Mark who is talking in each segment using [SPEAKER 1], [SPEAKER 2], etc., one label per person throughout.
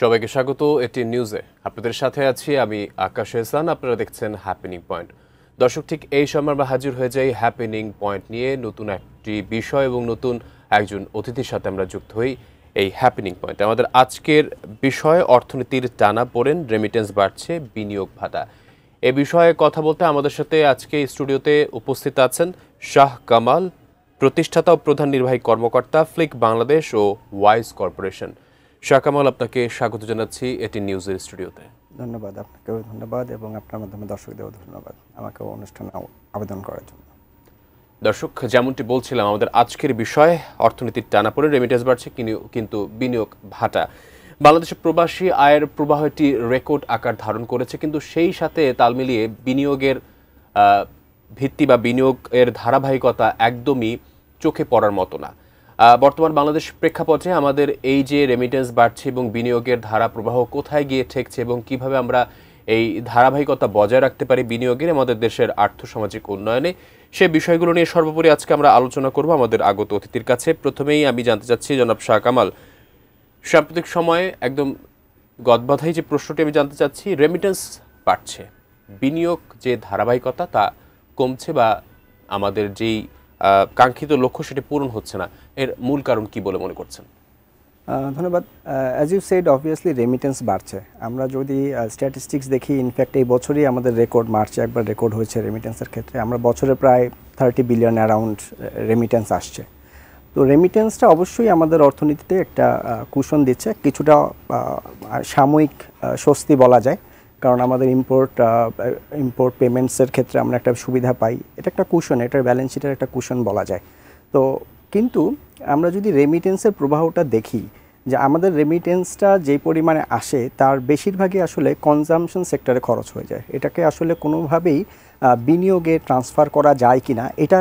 [SPEAKER 1] সবাইকে স্বাগত এটি নিউজে। আপনাদের সাথে আছি আমি আকাশ এহসান। আপনারা দেখছেন হ্যাপেনিং পয়েন্ট। দর্শক, ঠিক এই সময় আমরা হাজির হয়ে যাই হ্যাপেনিং পয়েন্ট নিয়ে নতুন একটি বিষয় এবং নতুন একজন অতিথির সাথে আমরা যুক্ত হই এই হ্যাপেনিং পয়েন্ট। আমাদের আজকের বিষয় অর্থনীতির টানাপোড়েন, রেমিটেন্স বাড়ছে, বিনিয়োগ ভাতা। এ বিষয়ে কথা বলতে আমাদের সাথে আজকে স্টুডিওতে উপস্থিত আছেন শাহ কামাল, প্রতিষ্ঠাতা ও প্রধান নির্বাহী কর্মকর্তা, ফ্লিক বাংলাদেশ ও ওয়াইজ কর্পোরেশন। শাহ কামাল, আপনাকে স্বাগত জানাচ্ছি এটি নিউজের স্টুডিওতে।
[SPEAKER 2] ধন্যবাদ, আপনাকেও ধন্যবাদ এবং আপনার মাধ্যমে দর্শকদেরও ধন্যবাদ আমাকে অনুষ্ঠানে আবেদন করার জন্য।
[SPEAKER 1] দর্শক, যেমনটি বলছিলাম, আমাদের আজকের বিষয় অর্থনীতির টানাপোড়েন, রেমিটেন্স বাড়ছে কিন্তু বিনিয়োগ ভাটা। বাংলাদেশের প্রবাসী আয়ের প্রবাহটি রেকর্ড আকার ধারণ করেছে, কিন্তু সেই সাথে তাল মিলিয়ে বিনিয়োগের ভিত্তি বা বিনিয়োগের ধারাবাহিকতা একদমই চোখে পড়ার মতো না। বর্তমান বাংলাদেশ প্রেক্ষাপটে আমাদের এই যে রেমিটেন্স বাড়ছে এবং বিনিয়োগের ধারা প্রবাহ কোথায় গিয়ে ঠেকছে এবং কিভাবে আমরা এই ধারাবাহিকতা বজায় রাখতে পারি বিনিয়োগের আমাদের দেশের আর্থসামাজিক উন্নয়নে, সে বিষয়গুলো নিয়ে সর্বোপরি আজকে আমরা আলোচনা করব আমাদের আগত অতিথির কাছে। প্রথমেই আমি জানতে চাচ্ছি জনাব শাহ কামাল, সাম্প্রতিক সময়ে একদম গদবাধাই যে প্রশ্নটি আমি জানতে চাচ্ছি, রেমিটেন্স বাড়ছে, বিনিয়োগ যে ধারাবাহিকতা তা কমছে বা আমাদের যেই কাঙ্ক্ষিত লক্ষ্য সেটি পূরণ হচ্ছে না, এর মূল কারণ কি বলে মনে করছেন?
[SPEAKER 2] ধন্যবাদ। As you said, obviously remittance বাড়ছে। আমরা যদি স্ট্যাটিস্টিক্স দেখি, ইনফ্যাক্ট এই বছরই আমাদের রেকর্ড, মার্চে একবার রেকর্ড হয়েছে রেমিটেন্সের ক্ষেত্রে। আমরা বছরে প্রায় 30 বিলিয়ন অ্যারাউন্ড রেমিটেন্স আসছে। তো রেমিটেন্সটা অবশ্যই আমাদের অর্থনীতিতে একটা কুশন দিচ্ছে, কিছুটা সাময়িক স্বস্তি বলা যায়, কারণ আমাদের ইম্পোর্ট পেমেন্টসের ক্ষেত্রে আমরা একটা সুবিধা পাই। এটা একটা কুশন, এটার ব্যালেন্স শিটের একটা কুশন বলা যায়। তো কিন্তু আমরা যদি রেমিটেন্সের প্রবাহটা দেখি, যে আমাদের রেমিটেন্সটা যে পরিমাণে আসে তার বেশিরভাগই আসলে কনজামশন সেক্টরে খরচ হয়ে যায়। এটাকে আসলে কোনোভাবেই বিনিয়োগে ট্রান্সফার করা যায় কি না, এটা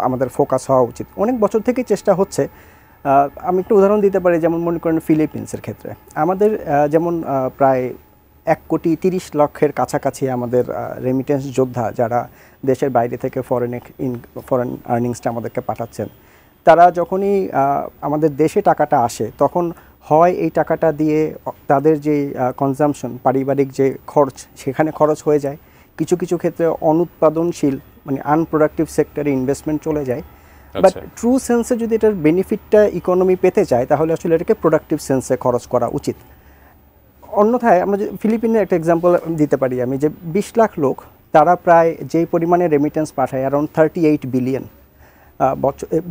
[SPEAKER 2] আমাদের ফোকাস হওয়া উচিত। অনেক বছর থেকেই চেষ্টা হচ্ছে। আমি একটু উদাহরণ দিতে পারি, যেমন মনে করেন ফিলিপিন্সের ক্ষেত্রে আমাদের যেমন প্রায় 1,30,00,000 কাছাকাছি আমাদের রেমিটেন্স যোদ্ধা যারা দেশের বাইরে থেকে ফরেন আর্নিংসটা আমাদেরকে পাঠাচ্ছেন। তারা যখনই আমাদের দেশে টাকাটা আসে, তখন হয় এই টাকাটা দিয়ে তাদের যে কনজামশন, পারিবারিক যে খরচ, সেখানে খরচ হয়ে যায়। কিছু কিছু ক্ষেত্রে অনুৎপাদনশীল মানে আনপ্রোডাক্টিভ সেক্টরে ইনভেস্টমেন্ট চলে যায়। বাট ট্রু সেন্সে যদি এটার বেনিফিটটা ইকোনমি পেতে চায়, তাহলে আসলে এটাকে প্রোডাক্টিভ সেন্সে খরচ করা উচিত। অন্যথায় আমরা যে ফিলিপিনের একটা এক্সাম্পল দিতে পারি আমি, যে 20 লাখ লোক, তারা প্রায় যেই পরিমাণে রেমিটেন্স পাঠায় অ্যারাউন্ড 38 বিলিয়ন।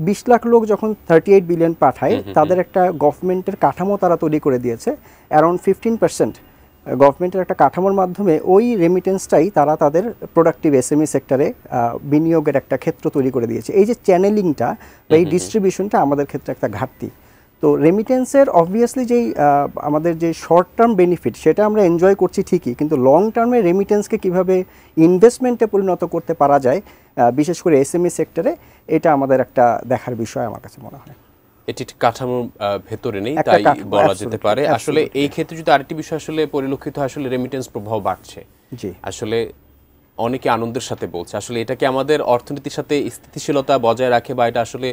[SPEAKER 2] 20 লাখ লোক যখন 38 বিলিয়ন পাঠায়, তাদের একটা গভর্নমেন্টের কাঠামো তারা তৈরি করে দিয়েছে। অ্যারাউন্ড 15% গভর্নমেন্টের একটা কাঠামোর মাধ্যমে ওই রেমিটেন্সটাই তারা তাদের প্রোডাক্টিভ এসএমই সেক্টরে বিনিয়োগের একটা ক্ষেত্র তৈরি করে দিয়েছে। এই যে চ্যানেলিংটা বা এই ডিস্ট্রিবিউশনটা আমাদের ক্ষেত্রে একটা ঘাটতি। তো রেমিটেন্সের অবভিয়াসলি যেই আমাদের যে শর্ট টার্ম বেনিফিট, সেটা আমরা এনজয় করছি ঠিকই, কিন্তু লং টার্মে রেমিটেন্সকে কীভাবে ইনভেস্টমেন্টে পরিণত করতে পারা যায়, বিশেষ করে এসএমই সেক্টরে, এটা আমাদের একটা দেখার বিষয় আমার কাছে মনে হয়।
[SPEAKER 1] এটি কাঠামোর ভেতরে নেই, তাই বলা যেতে পারে। আসলে এই ক্ষেত্রে যদি আরেকটি বিষয় আসলে পরিলক্ষিত হয়, আসলে রেমিটেন্স প্রভাব বাড়ছে, জি আসলে অনেকে আনন্দের সাথে বলছে, আসলে এটা কি আমাদের অর্থনীতির সাথে স্থিতিশীলতা বজায় রাখে বা এটা আসলে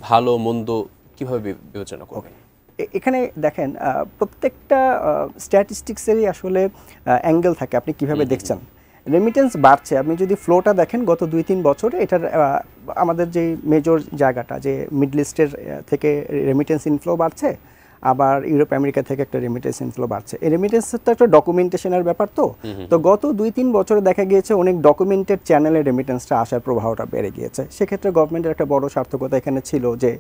[SPEAKER 1] ভালো মন্দ কিভাবে বিবেচনা করবে?
[SPEAKER 2] এখানে দেখেন, প্রত্যেকটা স্ট্যাটিস্টিক্সেরই আসলে অ্যাঙ্গেল থাকে, আপনি কিভাবে দেখছেন। রেমিটেন্স বাড়ছে, আপনি যদি ফ্লোটা দেখেন গত 2-3 বছরে, এটার আমাদের যে মেজর জায়গাটা, যে মিডল ইস্টের থেকে রেমিটেন্স ইনফ্লো বাড়ছে, আবার ইউরোপ আমেরিকা থেকে একটা রেমিটেন্স ইনফ্লো বাড়ছে। এই রেমিটেন্সটা একটা ডকুমেন্টেশনের ব্যাপার। তো গত 2-3 বছরে দেখা গিয়েছে অনেক ডকুমেন্টেড চ্যানেলে রেমিটেন্সটা আসার প্রবাহটা বেড়ে গিয়েছে। সেক্ষেত্রে গভর্নমেন্টের একটা বড় সার্থকতা এখানে ছিল যে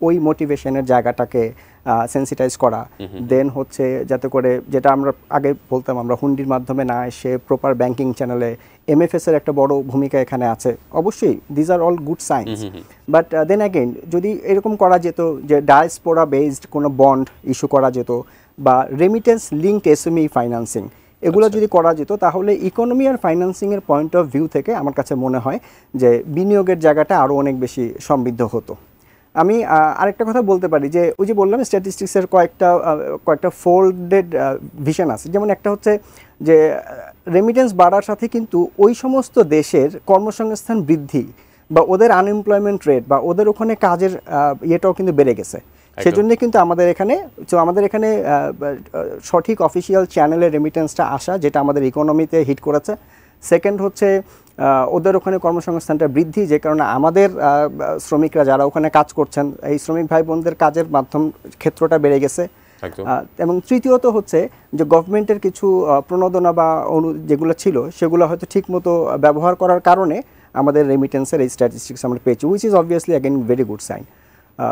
[SPEAKER 2] ওই মোটিভেশনের জায়গাটাকে সেন্সিটাইজ করা, দেন হচ্ছে যাতে করে, যেটা আমরা আগে বলতাম, আমরা হুন্ডির মাধ্যমে না এসে প্রপার ব্যাংকিং চ্যানেলে এমএফএস এর একটা বড় ভূমিকা এখানে আছে। অবশ্যই these are all good signs, but then again যদি এরকম করা যেত যে ডায়াসপোরা বেসড কোনো বন্ড ইস্যু করা যেত বা রেমিটেন্স লিঙ্কড এসএমই ফাইন্যান্সিং, এগুলো যদি করা যেত, তাহলে ইকোনমি আর ফাইন্যান্সিংয়ের পয়েন্ট অফ ভিউ থেকে আমার কাছে মনে হয় যে বিনিয়োগের জায়গাটা আরও অনেক বেশি সমৃদ্ধ হতো। আমি আরেকটা কথা বলতে পারি, যে ওই যে বললাম স্ট্যাটিস্টিক্সের কয়েকটা ফোল্ডেড ভিশন আছে। যেমন একটা হচ্ছে যে রেমিটেন্স বাড়ার সাথে কিন্তু ওই সমস্ত দেশের কর্মসংস্থান বৃদ্ধি বা ওদের আনএমপ্লয়মেন্ট রেট বা ওদের ওখানে কাজের ইয়েটাও কিন্তু বেড়ে গেছে। সেজন্য কিন্তু আমাদের এখানে সঠিক অফিসিয়াল চ্যানেলে রেমিটেন্সটা আসা, যেটা আমাদের ইকোনমিতে হিট করেছে। সেকেন্ড হচ্ছে ওদের ওখানে কর্মসংস্থানটা বৃদ্ধি, যে কারণে আমাদের শ্রমিকরা যারা ওখানে কাজ করছেন, এই শ্রমিক ভাই বোনদের কাজের মাধ্যম ক্ষেত্রটা বেড়ে গেছে। এবং তৃতীয়ত হচ্ছে যে গভর্নমেন্টের কিছু প্রণোদনা বা যেগুলো ছিল সেগুলো হয়তো ঠিকমতো ব্যবহার করার কারণে আমাদের রেমিটেন্সের এই স্ট্যাটিস্টিক্স আমরা পেয়েছি, which is obviously again very good sign.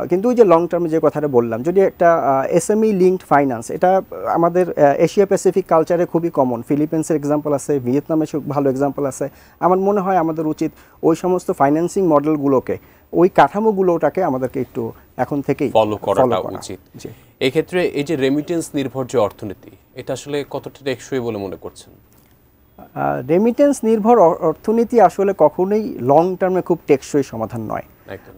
[SPEAKER 2] কিন্তু ওই যে লং টার্মে যে কথাটা বললাম, যদি একটা এসএমই লিঙ্কড ফাইন্যান্স, এটা আমাদের এশিয়া প্যাসিফিক কালচারে খুবই কমন। ফিলিপিন্সের এক্সাম্পল আছে, ভিয়েতনামের ভালো এক্সাম্পল আছে। আমার মনে হয় আমাদের উচিত ওই সমস্ত ফাইন্যান্সিং মডেলগুলোকে, ওই কাঠামোগুলোটাকে আমাদেরকে একটু এখন থেকেই
[SPEAKER 1] ফলো করাটা উচিত। এই ক্ষেত্রে এই যে রেমিটেন্স নির্ভর যে অর্থনীতি, এটা আসলে কতটা টেকসই বলে মনে করছেন?
[SPEAKER 2] রেমিটেন্স নির্ভর অর্থনীতি আসলে কখনোই লং টার্মে খুব টেকসই সমাধান নয়।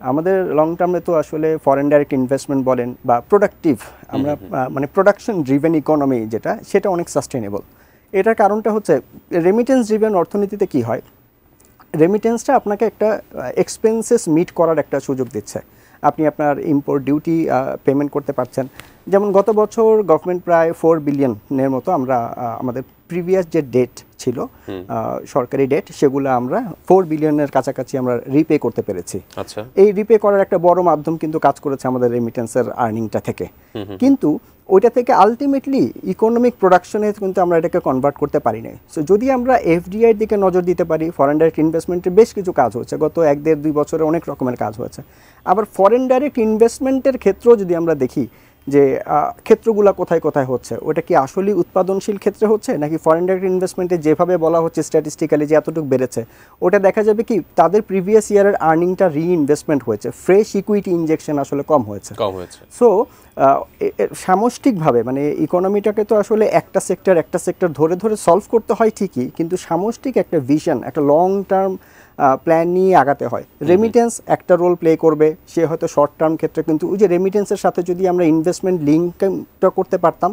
[SPEAKER 2] আমাদের লং টার্মে তো আসলে ফরেন ডাইরেক্ট ইনভেস্টমেন্ট বলেন বা প্রোডাক্টিভ, আমরা মানে প্রোডাকশন ড্রিভেন ইকোনমি যেটা, সেটা অনেক সাস্টেনেবল। এটার কারণটা হচ্ছে রেমিটেন্স ড্রিভেন অর্থনীতিতে কি হয়, রেমিটেন্সটা আপনাকে একটা এক্সপেন্সেস মিট করার একটা সুযোগ দিচ্ছে। আপনি আপনার ইম্পোর্ট ডিউটি পেমেন্ট করতে পারছেন। যেমন গত বছর গভর্নমেন্ট প্রায় 4 বিলিয়নের মতো আমরা আমাদের প্রিভিয়াস যে ডেট ছিল সরকারি ডেট, সেগুলো আমরা 4 বিলিয়নের কাছাকাছি আমরা রিপে করতে পেরেছি।
[SPEAKER 1] আচ্ছা,
[SPEAKER 2] এই রিপে করার একটা বড় মাধ্যম কিন্তু কাজ করেছে আমাদের রেমিটেন্সের আর্নিংটা থেকে। কিন্তু ওইটা থেকে আলটিমেটলি ইকোনমিক প্রোডাকশনে কিন্তু আমরা এটাকে কনভার্ট করতে পারি নাই। সো যদি আমরা এফডিআইয়ের দিকে নজর দিতে পারি, ফরেন ডাইরেক্ট ইনভেস্টমেন্টের বেশ কিছু কাজ হচ্ছে, গত 1-1.5-2 বছরে অনেক রকমের কাজ হয়েছে। আবার ফরেন ডাইরেক্ট ইনভেস্টমেন্টের ক্ষেত্রেও যদি আমরা দেখি যে ক্ষেত্রগুলো কোথায় কোথায় হচ্ছে, ওটা কি আসলেই উৎপাদনশীল ক্ষেত্রে হচ্ছে, নাকি ফরেন ডাইরেক্ট ইনভেস্টমেন্টে যেভাবে বলা হচ্ছে স্ট্যাটিস্টিক্যালি যে এতটুকু বেড়েছে, ওটা দেখা যাবে কি তাদের প্রিভিয়াস ইয়ারের আর্নিংটা রিইনভেস্টমেন্ট হয়েছে, ফ্রেশ ইকুইটি ইনজেকশন আসলে কম হয়েছে। সো সামষ্টিকভাবে মানে ইকোনমিটাকে তো আসলে একটা সেক্টর ধরে ধরে সলভ করতে হয় ঠিকই, কিন্তু সামষ্টিক একটা ভিশন, একটা লং টার্ম প্ল্যান নিয়ে আগাতে হয়। রেমিটেন্স একটা রোল প্লে করবে, সে হয়তো শর্ট টার্ম ক্ষেত্রে, কিন্তু ওই যে রেমিটেন্সের সাথে যদি আমরা ইনভেস্টমেন্ট লিঙ্কটা করতে পারতাম,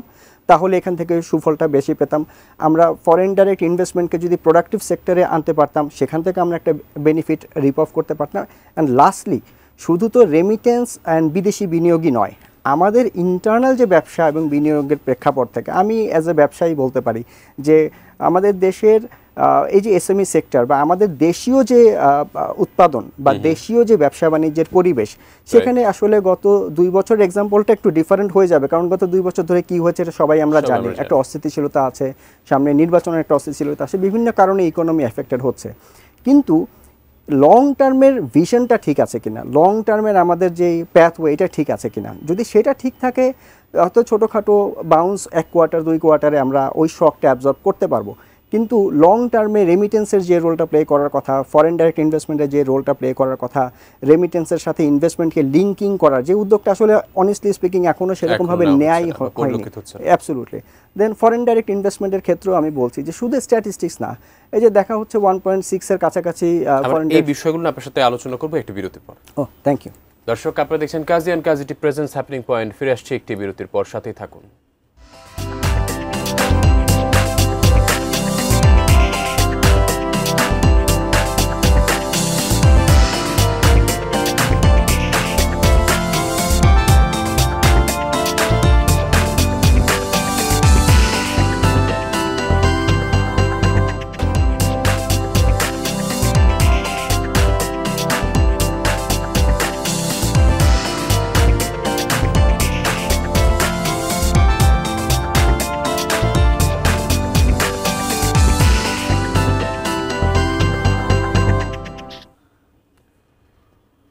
[SPEAKER 2] তাহলে এখান থেকে সুফলটা বেশি পেতাম। আমরা ফরেন ডাইরেক্ট ইনভেস্টমেন্টকে যদি প্রোডাক্টিভ সেক্টরে আনতে পারতাম, সেখান থেকে আমরা একটা বেনিফিট রিপ অফ করতে পারতাম। অ্যান্ড লাস্টলি, শুধু তো রেমিটেন্স অ্যান্ড বিদেশি বিনিয়োগই নয়, আমাদের ইন্টারনাল যে ব্যবসা এবং বিনিয়োগের প্রেক্ষাপট থেকে আমি অ্যাজ এ ব্যবসায়ী বলতে পারি যে আমাদের দেশের এই যে এসএমই সেক্টর বা আমাদের দেশীয় যে উৎপাদন বা দেশীয় যে ব্যবসা বাণিজ্যের পরিবেশ, সেখানে আসলে গত 2 বছর এক্সাম্পলটা একটু ডিফারেন্ট হয়ে যাবে, কারণ গত 2 বছর ধরে কি হয়েছে এটা সবাই আমরা জানি। একটা অস্থিতিশীলতা আছে, সামনে নির্বাচনের একটা অস্থিতিশীলতা আছে, বিভিন্ন কারণে ইকোনমি এফেক্টেড হচ্ছে। কিন্তু লং টার্মের ভিশনটা ঠিক আছে কিনা, লং টার্মের আমাদের যে প্যাথওয়ে এটা ঠিক আছে কিনা, যদি সেটা ঠিক থাকে, হয়তো ছোটোখাটো বাউন্স 1 কোয়ার্টার 2 কোয়ার্টারে আমরা ওই শকটা অ্যাবজর্ব করতে পারবো। কিন্তু লং টার্মে রেমিটেন্সের যে রোলটা প্লে করার কথা, ফরেন ডাইরেক্ট ইনভেস্টমেন্টের যে রোলটা প্লে করার কথা, রেমিটেন্সের সাথে ইনভেস্টমেন্টকে লিঙ্কিং করার যে উদ্যোগটা আসলে অনেস্টলি স্পিকিং এখনও সেরকমভাবে নেয়াই হয়নি। অ্যাবসলুটলি। দেন ফরেন ডাইরেক্ট ইনভেস্টমেন্টের ক্ষেত্রেও আমি বলছি যে শুধু স্ট্যাটিস্টিক্স না, এই যে দেখা হচ্ছে 1.6 এর কাছাকাছি ফরেন,
[SPEAKER 1] এই বিষয়গুলো আপনার সাথে আলোচনা করবো একটু বিরতির পর।
[SPEAKER 2] Thank you.
[SPEAKER 1] দর্শক, আপনারা দেখছেন Kazi and Kazi T presence happening point. ফিরে আসছে একটি বিরতির পর, সাথেই থাকুন।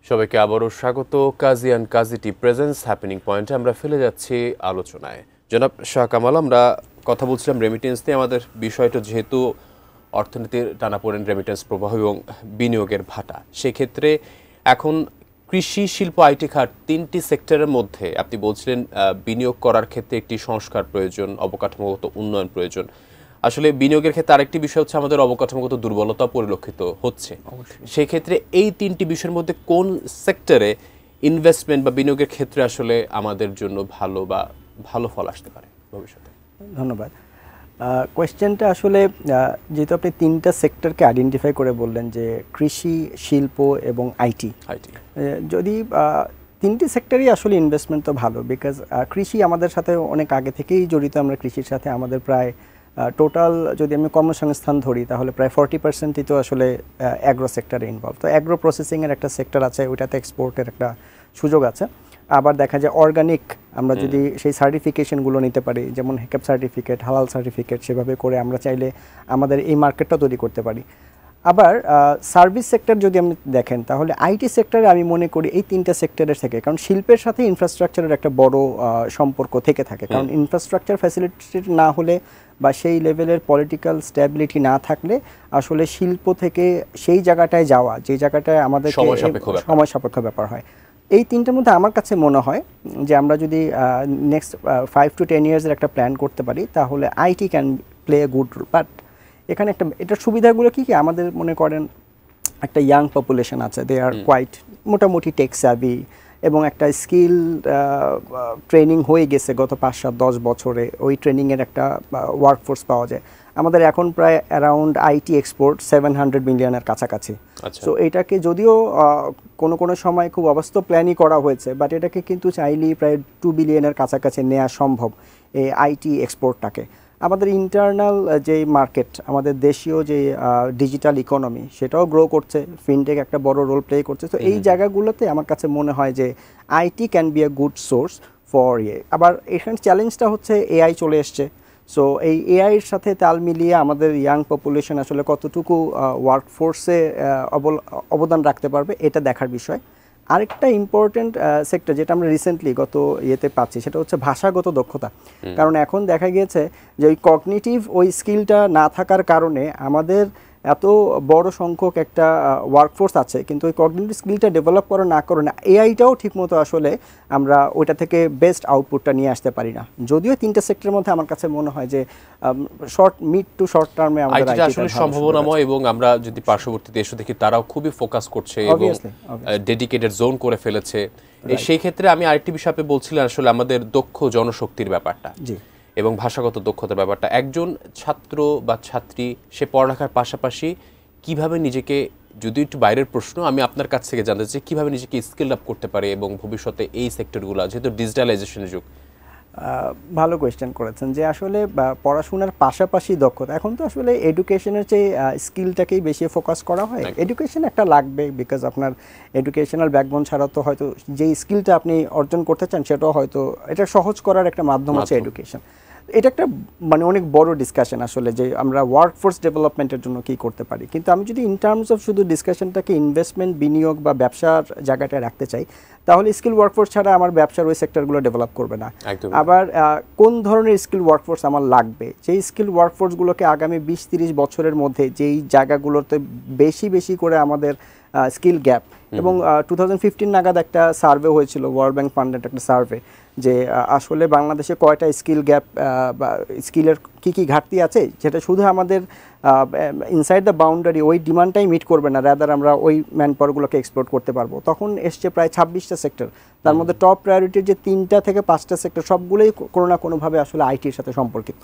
[SPEAKER 1] সবাইকে আবারও স্বাগত Kazi and Kazi T presence happening পয়েন্টে। আমরা ফেলে যাচ্ছি আলোচনায়। জনাব শাহ কামাল, আমরা কথা বলছিলাম রেমিটেন্স নিয়ে। আমাদের বিষয়টা যেহেতু অর্থনীতির টানাপোড়েন, রেমিটেন্স প্রবাহ এবং বিনিয়োগের ভাটা, সেক্ষেত্রে এখন কৃষি, শিল্প, আইটি খাত 3টি সেক্টরের মধ্যে আপনি বলছিলেন বিনিয়োগ করার ক্ষেত্রে একটি সংস্কার প্রয়োজন, অবকাঠামোগত উন্নয়ন প্রয়োজন। আসলে বিনিয়োগের ক্ষেত্রে আরেকটি বিষয় হচ্ছে আমাদের অবকাঠামোগত দুর্বলতা পরিলক্ষিত হচ্ছে। সেক্ষেত্রে এই 3টি বিষয়ের মধ্যে কোন সেক্টরে ইনভেস্টমেন্ট বা বিনিয়োগের ক্ষেত্রে আসলে আমাদের জন্য ভালো ফল আসতে পারে ভবিষ্যতে?
[SPEAKER 2] ধন্যবাদ। কোয়েশ্চেনটা আসলে যেহেতু আপনি 3টা সেক্টরকে আইডেন্টিফাই করে বললেন যে কৃষি, শিল্প এবং আইটি, যদি তিনটি সেক্টরই আসলে ইনভেস্টমেন্ট তো ভালো, বিকজ কৃষি আমাদের সাথে অনেক আগে থেকেই জড়িত। আমরা কৃষির সাথে আমাদের প্রায় টোটাল যদি আমি কর্মসংস্থান ধরি তাহলে প্রায় 40%ই তো আসলে অ্যাগ্রো সেক্টরে ইনভলভ। তো অ্যাগ্রো প্রসেসিংয়ের একটা সেক্টর আছে, ওইটাতে এক্সপোর্টের একটা সুযোগ আছে। আবার দেখা যায় অর্গানিক, আমরা যদি সেই সার্টিফিকেশনগুলো নিতে পারি, যেমন হেকেপ সার্টিফিকেট, হালাল সার্টিফিকেট, সেভাবে করে আমরা চাইলে আমাদের এই মার্কেটটা তৈরি করতে পারি। আবার সার্ভিস সেক্টর যদি আপনি দেখেন তাহলে আইটি সেক্টরে আমি মনে করি এই তিনটা সেক্টরের থেকে, কারণ শিল্পের সাথে ইনফ্রাস্ট্রাকচারের একটা বড় সম্পর্ক থেকে থাকে। কারণ ইনফ্রাস্ট্রাকচার ফ্যাসিলিটেটেড না হলে বা সেই লেভেলের পলিটিক্যাল স্ট্যাবিলিটি না থাকলে আসলে শিল্প থেকে সেই জায়গাটায় যাওয়া, যে জায়গাটায় আমাদের সময় সাপেক্ষ ব্যাপার হয়। এই তিনটার মধ্যে আমার কাছে মনে হয় যে আমরা যদি নেক্সট 5 to 10 ইয়ার্সের একটা প্ল্যান করতে পারি তাহলে IT can play a good role. But এখানে একটা এটার সুবিধাগুলো কী কী, আমাদের মনে করেন একটা ইয়াং পপুলেশন আছে, দে আর কোয়াইট মোটামুটি টেক স্যাভি, এবং একটা স্কিল ট্রেনিং হয়ে গেছে গত 5-7-10 বছরে, ওই ট্রেনিংয়ের একটা ওয়ার্কফোর্স পাওয়া যায়। আমাদের এখন প্রায় অ্যারাউন্ড আইটি এক্সপোর্ট 700 মিলিয়নের কাছাকাছি। সো এটাকে যদিও কোনো সময় খুব অবাস্তব প্ল্যানই করা হয়েছে, বাট এটাকে কিন্তু চাইলেই প্রায় 2 বিলিয়নের কাছাকাছি নেওয়া সম্ভব এই আইটি এক্সপোর্টটাকে। আমাদের ইন্টারনাল যে মার্কেট, আমাদের দেশীয় যে ডিজিটাল ইকোনমি, সেটাও গ্রো করছে, ফিনটেক একটা বড় রোল প্লে করছে। তো এই জায়গাগুলোতে আমার কাছে মনে হয় যে IT can B a good source for আবার এখানে চ্যালেঞ্জটা হচ্ছে এআই চলে এসছে। সো এই এআইয়ের সাথে তাল মিলিয়ে আমাদের ইয়াং পপুলেশন আসলে কতটুকু ওয়ার্কফোর্সে অবদান রাখতে পারবে, এটা দেখার বিষয়। আরেকটা ইম্পর্টেন্ট সেক্টর যেটা আমরা রিসেন্টলি গত ইয়েতে পাচ্ছি, সেটা হচ্ছে ভাষাগত দক্ষতা। কারণ এখন দেখা গিয়েছে যে ওই কগনিটিভ ওই স্কিলটা না থাকার কারণে আমাদের এত বড় সংখ্যক একটা ওয়ার্কফোর্স আছে, কিন্তু ওই কগনিটিভ স্কিলটা ডেভেলপ করা না করে না, এআইটাও ঠিকমতো আসলে আমরা ওইটা থেকে বেস্ট আউটপুটটা নিয়ে আসতে পারি না। যদিও তিনটা সেক্টরের মধ্যে আমার কাছে মনে হয় যে মিড টু শর্ট টার্মে আমাদের
[SPEAKER 1] আইটিটা আসলে সম্ভাবনাময়, এবং আমরা যদি পার্শ্ববর্তী দেশ দেখি তারাও খুবই ফোকাস করছে এবং ডেডিকেটেড জোন করে ফেলেছে। সেই ক্ষেত্রে আমি আরেকটি বিষয় আপনি বলছিলেন আসলে আমাদের দক্ষ জনশক্তির ব্যাপারটা এবং ভাষাগত দক্ষতার ব্যাপারটা। একজন ছাত্র বা ছাত্রী সে পড়ালেখার পাশাপাশি কিভাবে নিজেকে, যদি একটু বাইরের প্রশ্ন, আমি আপনার কাছ থেকে জানতে চাই কিভাবে নিজেকে স্কিল আপ করতে পারে এবং ভবিষ্যতে এই সেক্টরগুলো, যেহেতু ডিজিটালাইজেশনের যুগ।
[SPEAKER 2] ভালো কোয়েশ্চেন করেছেন যে আসলে পড়াশোনার পাশাপাশি দক্ষতা, এখন তো আসলে এডুকেশনের চেয়ে স্কিলটাকেই বেশি ফোকাস করা হয়। এডুকেশন একটা লাগবে, বিকজ আপনার এডুকেশনাল ব্যাকবোন ছাড়া তো হয়তো যেই স্কিলটা আপনি অর্জন করতে চান সেটাও হয়তো এটা সহজ করার একটা মাধ্যম হচ্ছে এডুকেশন। এটা একটা মানে অনেক বড় ডিসকাশন আসলে যে আমরা ওয়ার্কফোর্স ডেভেলপমেন্টের জন্য কী করতে পারি। কিন্তু আমি যদি ইন টার্মস অফ শুধু ডিসকাশনটাকে ইনভেস্টমেন্ট, বিনিয়োগ বা ব্যবসার জায়গাটায় রাখতে চাই, তাহলে স্কিল ওয়ার্কফোর্স ছাড়া আমার ব্যবসার ওই সেক্টরগুলো ডেভেলপ করবে না। আবার কোন ধরনের স্কিল ওয়ার্কফোর্স আমার লাগবে, যেই স্কিল ওয়ার্কফোর্সগুলোকে আগামী 20-30 বছরের মধ্যে যেই জায়গাগুলোতে বেশি বেশি করে আমাদের স্কিল গ্যাপ, এবং 2015 নাগাদ একটা সার্ভে হয়েছিল, ওয়ার্ল্ড ব্যাংক ফান্ডের একটা সার্ভে, যে আসলে বাংলাদেশে কয়টা স্কিল গ্যাপ বা স্কিলের কী কী ঘাটতি আছে, যেটা শুধু আমাদের ইনসাইড দ্য বাউন্ডারি ওই ডিমান্ডটাই মিট করবে না, রাদার আমরা ওই ম্যানপাওয়ারগুলোকে এক্সপ্লোর করতে পারবো। তখন এসছে প্রায় 26টা সেক্টর, তার মধ্যে টপ প্রায়োরিটির যে 3টা থেকে 5টা সেক্টর সবগুলোই কোনো না কোনোভাবে আসলে আইটির সাথে সম্পর্কিত।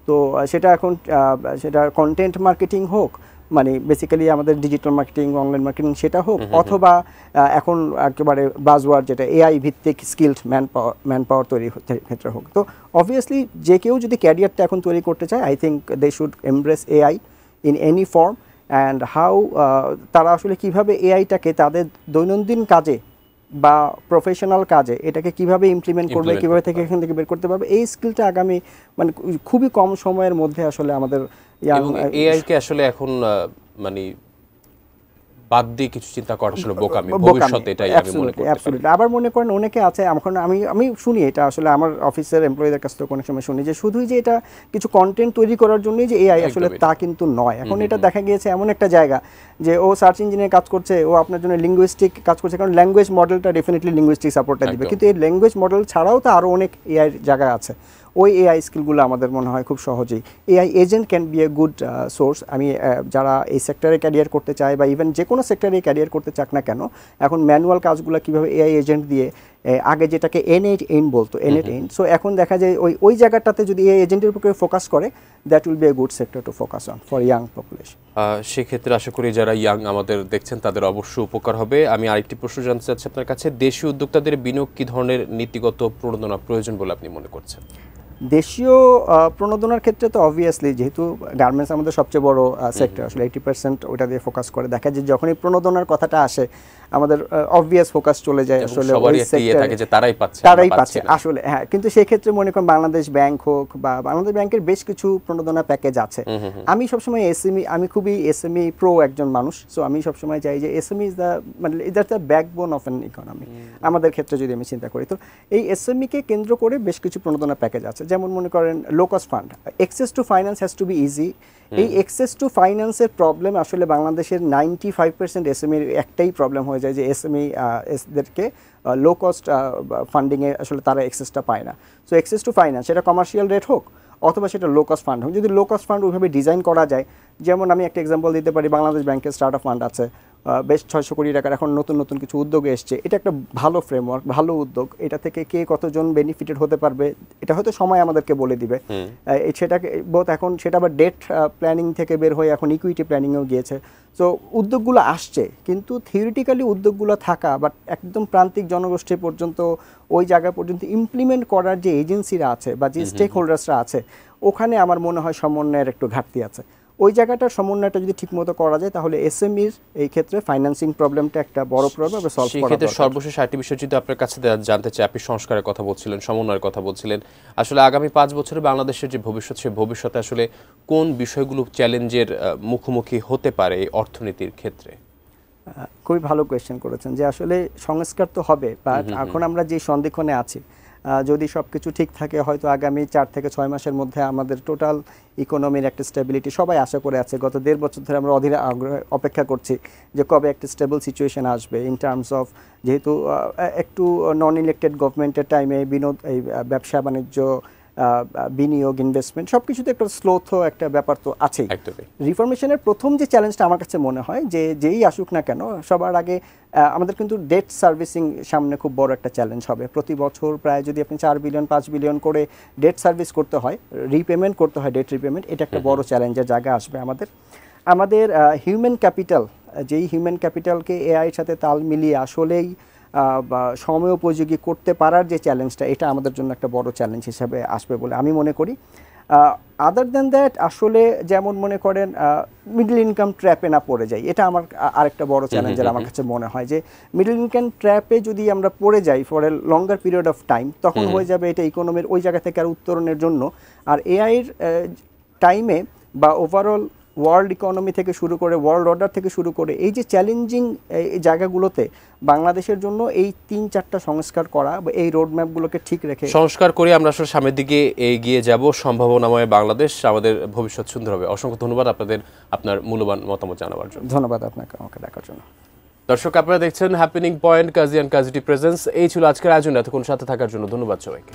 [SPEAKER 2] তো সেটা এখন সেটা কন্টেন্ট মার্কেটিং হোক, মানে বেসিক্যালি আমাদের ডিজিটাল মার্কেটিং, অনলাইন মার্কেটিং সেটা হোক, অথবা এখন একেবারে বাজওয়ার্ড যেটা এআই ভিত্তিক স্কিলড ম্যানপাওয়ার তৈরির ক্ষেত্রে হোক। তো অবভিয়াসলি যে কেউ যদি ক্যারিয়ারটা এখন তৈরি করতে চায়, I think they should embrace AI in any form, and how তারা আসলে কীভাবে এআইটাকে তাদের দৈনন্দিন কাজে বা প্রফেশনাল কাজে এটাকে কিভাবে ইমপ্লিমেন্ট করবে, কীভাবে থেকে এখান থেকে বের করতে পারবে, এই স্কিলটা আগামী মানে খুবই কম সময়ের মধ্যে আসলে আমাদের
[SPEAKER 1] এআইকে আসলে এখন মানে বাদ দিয়ে কিছু চিন্তা করা আসলে বোকামি, ভবিষ্যতে এটাই আমি মনে করি।
[SPEAKER 2] অ্যাবসলিউটলি। আবার মনে করেন অনেকে আছে, এখন আমি শুনি এটা আসলে আমার অফিসের এমপ্লয়ীদের কাছ থেকে অনেক সময় শুনি যে শুধুই যে এটা কিছু কন্টেন্ট তৈরি করার জন্যই যে এআই, আসলে তা কিন্তু নয়। এখন এটা দেখা গিয়েছে এমন একটা জায়গা যে ও সার্চ ইঞ্জিনে কাজ করছে, ও আপনার জন্য লিঙ্গুইস্টিক কাজ করছে, কারণ ল্যাঙ্গুয়েজ মডেলটা ডেফিনেটলি লিঙ্গুইস্টিক সাপোর্টটা দিবে, কিন্তু এই ল্যাঙ্গুয়েজ মডেল ছাড়াও তো আরও অনেক এআই জায়গা আছে। ওই এআই স্কিলগুলো আমাদের মনে হয় খুব সহজেই AI agent can B a good source. আমি যারা এই সেক্টরে ক্যারিয়ার করতে চায় বা ইভেন যে কোনো সেক্টরে ক্যারিয়ার করতে চাক না কেন, এখন ম্যানুয়াল কাজগুলো কীভাবে এআই এজেন্ট দিয়ে আগে যেটাকে N8N বলতো, N8N। সো এখন দেখা যায় ওই জায়গাটাতে যদি এই এজেন্টের উপর ফোকাস করে, that will B a good sector to focus on for young population.
[SPEAKER 1] সেক্ষেত্রে আশা করি যারা ইয়াং আমাদের দেখছেন তাদের অবশ্যই উপকার হবে। আমি আরেকটি প্রশ্ন জানতে চাচ্ছি আপনার কাছে, দেশীয় উদ্যোক্তাদের বিনিয়োগ কী ধরনের নীতিগত প্রণোদনা প্রয়োজন বলে আপনি মনে করছেন?
[SPEAKER 2] দেশীয় প্রণোদনার ক্ষেত্রে তো অবভিয়াসলি, যেহেতু গার্মেন্টস আমাদের সবচেয়ে বড় সেক্টর, আসলে 80% ওটা দিয়ে ফোকাস করে। দেখা যায় যখনই প্রণোদনার কথাটা আসে আমাদের অবভিয়াস ফোকাস চলে যায় আসলে ওই সেক্টরে, তারাই পাচ্ছে আসলে। হ্যাঁ, কিন্তু সেই ক্ষেত্রে মনে করেন বাংলাদেশ ব্যাংক হোক বা বাংলাদেশ ব্যাংকের বেশ কিছু প্রণোদনা প্যাকেজ আছে। আমি সবসময় এসএমই, আমি খুবই এসএমই প্রো একজন মানুষ। সো আমি সবসময় চাই যে এসএমই ইজ দ্য, মানে that's the backbone of an economy. আমাদের ক্ষেত্রে যদি আমি চিন্তা করি, তো এই এসএমইকে কেন্দ্র করে বেশ কিছু প্রণোদনা প্যাকেজ আছে। যেমন মনে করেন low cost fund, access to finance has to be easy. এই অ্যাক্সেস টু ফাইন্যান্সের প্রবলেম আসলে বাংলাদেশের 95% এসএমইর একটাই প্রবলেম হয়ে যায়, যে এসএমই এসদেরকে লো কস্ট ফান্ডিংয়ে আসলে তারা অ্যাক্সেসটা পায় না। সো অ্যাক্সেস টু ফাইন্যান্স, সেটা কমার্শিয়াল রেট হোক অথবা সেটা লো কস্ট ফান্ড হোক, যদি লো কস্ট ফান্ড ওইভাবে ডিজাইন করা যায়, যেমন আমি একটা এক্সাম্পল দিতে পারি, বাংলাদেশ ব্যাংকের স্টার্টআপ ফান্ড আছে বেশ 600 কোটি টাকার, এখন নতুন নতুন কিছু উদ্যোগে এসছে। এটা একটা ভালো ফ্রেমওয়ার্ক, ভালো উদ্যোগ। এটা থেকে কে কতজন বেনিফিটেড হতে পারবে এটা হয়তো সময় আমাদেরকে বলে দিবে। সেটাকে বোধ এখন সেটা আবার ডেট প্ল্যানিং থেকে বের হয়ে এখন ইকুইটি প্ল্যানিংয়েও গিয়েছে। সো উদ্যোগগুলো আসছে, কিন্তু থিওরিটিক্যালি উদ্যোগগুলো থাকা, বাট একদম প্রান্তিক জনগোষ্ঠী পর্যন্ত, ওই জায়গা পর্যন্ত ইমপ্লিমেন্ট করার যে এজেন্সিরা আছে বা যে স্টেক হোল্ডার্সরা আছে, ওখানে আমার মনে হয় সমন্বয়ের একটু ঘাটতি আছে। ওই জায়গাটার সমন্বয়টা যদি ঠিকমতো করা যায়, তাহলে এসএমইর এই ক্ষেত্রে ফাইন্যান্সিং প্রবলেমটা একটা বড় প্রবলেম সলভ করা দরকার।
[SPEAKER 1] সর্বশেষ আরেকটি বিষয় যদি আপনার কাছে জানতে চাই, আপনি সংস্কারের কথা বলছিলেন, সমন্বয়ের কথা বলছিলেন, আসলে আগামী 5 বছরে বাংলাদেশের যে ভবিষ্যৎ, সেই ভবিষ্যতে আসলে কোন বিষয়গুলো চ্যালেঞ্জের মুখোমুখি হতে পারে এই অর্থনীতির ক্ষেত্রে?
[SPEAKER 2] খুবই ভালো কোয়েশ্চেন করেছেন, যে আসলে সংস্কার তো হবে, বাট এখন আমরা যে সন্দিক্ষণে আছি, যদি সব কিছু ঠিক থাকে, হয়তো আগামী 4 থেকে 6 মাসের মধ্যে আমাদের টোটাল ইকোনমির একটা স্টেবিলিটি সবাই আশা করে আছে। গত 1.5 বছর ধরে আমরা অধীর আগ্রহে অপেক্ষা করছি যে কবে একটা স্টেবল সিচুয়েশন আসবে ইন টার্মস অফ, যেহেতু একটু নন ইলেক্টেড গভর্নমেন্টের টাইমে এই ব্যবসা বাণিজ্য, বিনিয়োগ, ইনভেস্টমেন্ট সব কিছুতে একটা স্লোথ একটা ব্যাপার তো আছেই। রিফরমেশনের প্রথম যে চ্যালেঞ্জটা আমার কাছে মনে হয়, যে যেই আসুক না কেন, সবার আগে আমাদের কিন্তু ডেট সার্ভিসিং সামনে খুব বড় একটা চ্যালেঞ্জ হবে। প্রতি বছর প্রায় যদি আপনি 4 বিলিয়ন 5 বিলিয়ন করে ডেট সার্ভিস করতে হয়, রিপেমেন্ট করতে হয়, ডেট রিপেমেন্ট, এটা একটা বড় চ্যালেঞ্জের জায়গা আসবে আমাদের হিউম্যান ক্যাপিটাল, যেই হিউম্যান ক্যাপিটালকে এআইয়ের সাথে তাল মিলিয়ে আসলেই বা সময়োপযোগী করতে পারার যে চ্যালেঞ্জটা, এটা আমাদের জন্য একটা বড় চ্যালেঞ্জ হিসাবে আসবে বলে আমি মনে করি। আদার দ্যান দ্যাট, আসলে যেমন মনে করেন মিডল ইনকাম ট্র্যাপে না পড়ে যাই, এটা আমার আরেকটা বড় চ্যালেঞ্জের আমার কাছে মনে হয়, যে মিডল ইনকাম ট্র্যাপে যদি আমরা পড়ে যাই for a longer period of time, তখন হয়ে যাবে এটা ইকোনমির ওই জায়গা থেকে আর উত্তরণের জন্য, আর এআইয়ের টাইমে বা ওভারঅল ওয়ার্ল্ড ইকোনমি থেকে শুরু করে, ওয়ার্ল্ড অর্ডার থেকে শুরু করে, এই যে চ্যালেঞ্জিং এই জায়গাগুলোতে বাংলাদেশের জন্য এই 3-4টা সংস্কার করা বা এই রোডম্যাপগুলোকে ঠিক রেখে সংস্কার করে আমরা আসলে সামনের দিকে এগিয়ে যাব, সম্ভাবনাময় বাংলাদেশ, আমাদের ভবিষ্যৎ সুন্দর হবে। অসংখ্য ধন্যবাদ আপনার মূল্যবান মতামত জানাবার জন্য। ধন্যবাদ আপনাকে আমাকে ডাকার জন্য।
[SPEAKER 1] দর্শক, আপনারা দেখছেন happening point, Kazi and Kazi presence. এই ছিল আজকের আয়োজন। এতক্ষণ সাথে থাকার জন্য ধন্যবাদ সবাইকে।